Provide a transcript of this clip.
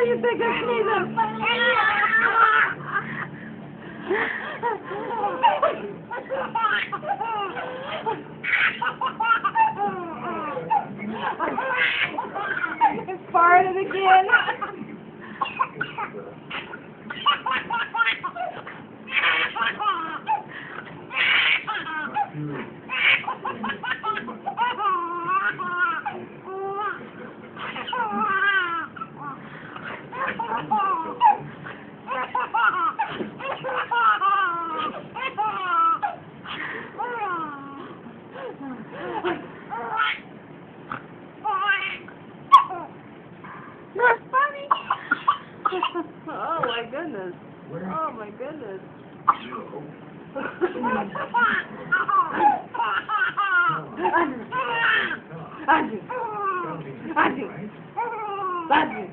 you think I sneeze him? Farted again. That's funny. Oh my goodness. Oh my goodness. Andrew. Andrew. Andrew.